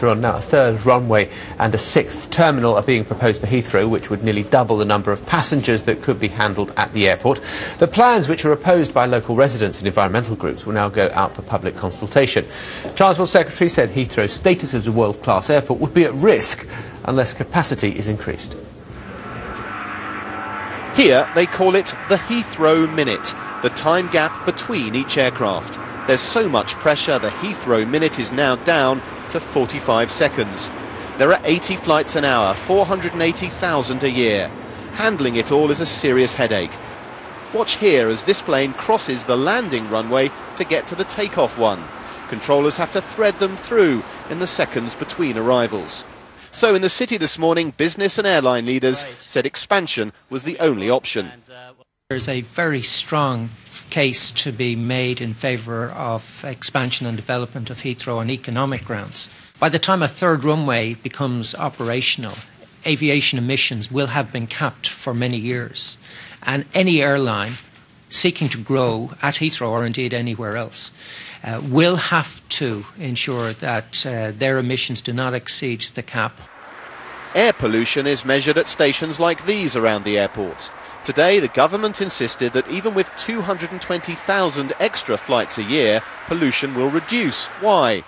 On now, a third runway and a sixth terminal are being proposed for Heathrow, which would nearly double the number of passengers that could be handled at the airport. The plans, which are opposed by local residents and environmental groups, will now go out for public consultation. Transport Secretary said Heathrow's status as a world-class airport would be at risk unless capacity is increased. Here they call it the Heathrow Minute, the time gap between each aircraft. There's so much pressure, the Heathrow Minute is now down to 45 seconds. There are 80 flights an hour, 480,000 a year. Handling it all is a serious headache. Watch here as this plane crosses the landing runway to get to the takeoff one. Controllers have to thread them through in the seconds between arrivals. So in the city this morning, business and airline leaders said expansion was the only option. There's a very strong case to be made in favour of expansion and development of Heathrow on economic grounds. By the time a third runway becomes operational, aviation emissions will have been capped for many years, and any airline seeking to grow at Heathrow or indeed anywhere else will have to ensure that their emissions do not exceed the cap. Air pollution is measured at stations like these around the airport. Today, the government insisted that even with 220,000 extra flights a year, pollution will reduce. Why?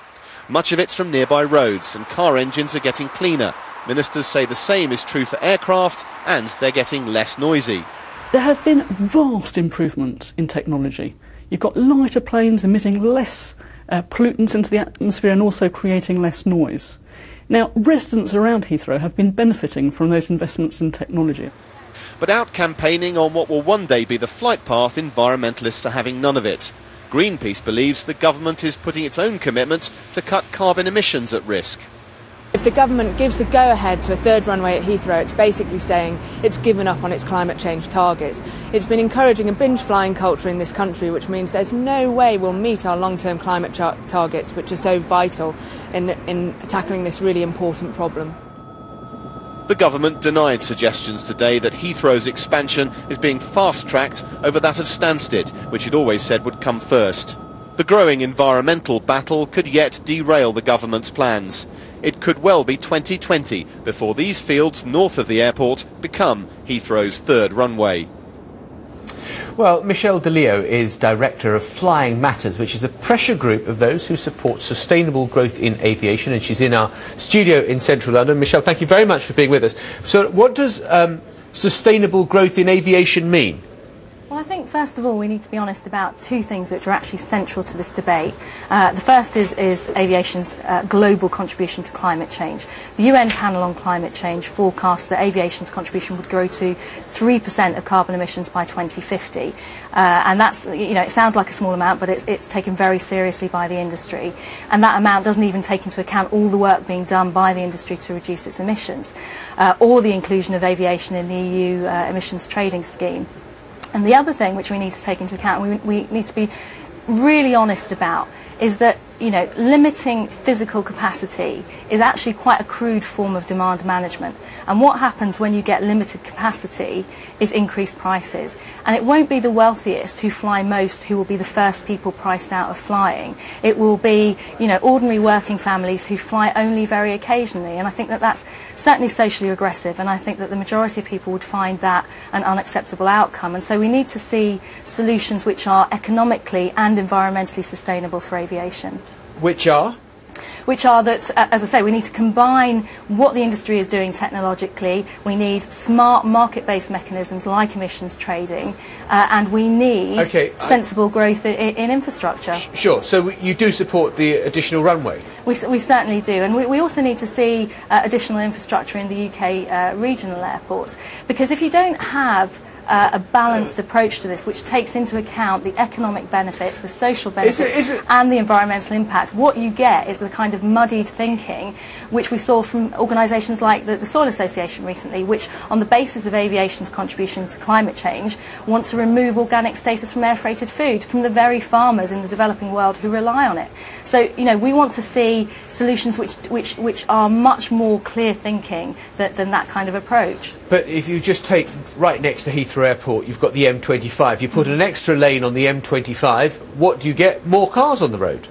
Much of it's from nearby roads, and car engines are getting cleaner. Ministers say the same is true for aircraft, and they're getting less noisy. There have been vast improvements in technology. You've got lighter planes emitting less pollutants into the atmosphere and also creating less noise. Now, residents around Heathrow have been benefiting from those investments in technology. But out campaigning on what will one day be the flight path, environmentalists are having none of it. Greenpeace believes the government is putting its own commitment to cut carbon emissions at risk. If the government gives the go-ahead to a third runway at Heathrow, it's basically saying it's given up on its climate change targets. It's been encouraging a binge flying culture in this country, which means there's no way we'll meet our long-term climate targets, which are so vital in tackling this really important problem. The government denied suggestions today that Heathrow's expansion is being fast-tracked over that of Stansted, which it always said would come first. The growing environmental battle could yet derail the government's plans. It could well be 2020 before these fields north of the airport become Heathrow's third runway. Well, Michelle DeLeo is Director of Flying Matters, which is a pressure group of those who support sustainable growth in aviation, and she's in our studio in central London. Michelle, thank you very much for being with us. So what does sustainable growth in aviation mean? Well, I think, first of all, we need to be honest about two things which are actually central to this debate. The first is aviation's global contribution to climate change. The UN panel on climate change forecasts that aviation's contribution would grow to 3% of carbon emissions by 2050. And that's, it sounds like a small amount, but it's taken very seriously by the industry. And that amount doesn't even take into account all the work being done by the industry to reduce its emissions, or the inclusion of aviation in the EU emissions trading scheme. And the other thing which we need to take into account, we need to be really honest about, is that limiting physical capacity is actually quite a crude form of demand management. And what happens when you get limited capacity is increased prices. And it won't be the wealthiest who fly most who will be the first people priced out of flying. It will be, ordinary working families who fly only very occasionally. And I think that that's certainly socially regressive. And I think that the majority of people would find that an unacceptable outcome. And so we need to see solutions which are economically and environmentally sustainable for aviation. Which are? Which are that, as I say, we need to combine what the industry is doing technologically. We need smart market-based mechanisms like emissions trading, and we need sensible growth in infrastructure. Sure. So you do support the additional runway? We certainly do. And we also need to see additional infrastructure in the UK regional airports, because if you don't have a balanced approach to this, which takes into account the economic benefits, the social benefits, and the environmental impact, what you get is the kind of muddied thinking which we saw from organisations like the Soil Association recently, which, on the basis of aviation's contribution to climate change, want to remove organic status from air-freighted food from the very farmers in the developing world who rely on it. So, we want to see solutions which are much more clear thinking than that kind of approach. But if you just take right next to Heathrow Airport, you've got the M25. You put an extra lane on the M25. What do you get? More cars on the road.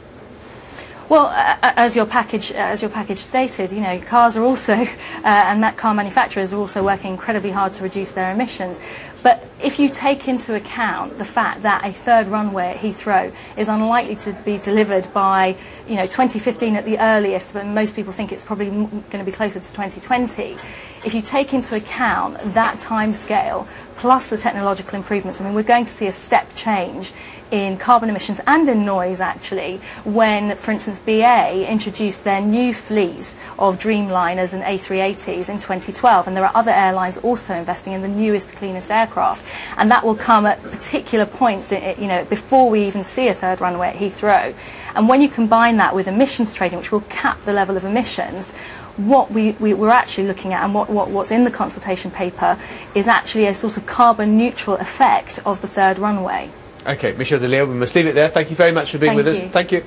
Well, as your package stated, you know, cars are also, and car manufacturers are also working incredibly hard to reduce their emissions. But if you take into account the fact that a third runway at Heathrow is unlikely to be delivered by, you know, 2015 at the earliest, but most people think it's probably going to be closer to 2020. If you take into account that timescale plus the technological improvements, I mean, we're going to see a step change in carbon emissions and in noise, actually, when, for instance, BA introduced their new fleet of Dreamliners and A380s in 2012, and there are other airlines also investing in the newest, cleanest aircraft, and that will come at particular points, you know, before we even see a third runway at Heathrow. And when you combine that with emissions trading, which will cap the level of emissions, what we're actually looking at, and what's in the consultation paper, is actually a sort of carbon neutral effect of the third runway. Okay, Michelle Delisle, we must leave it there. Thank you very much for being with us. Thank you.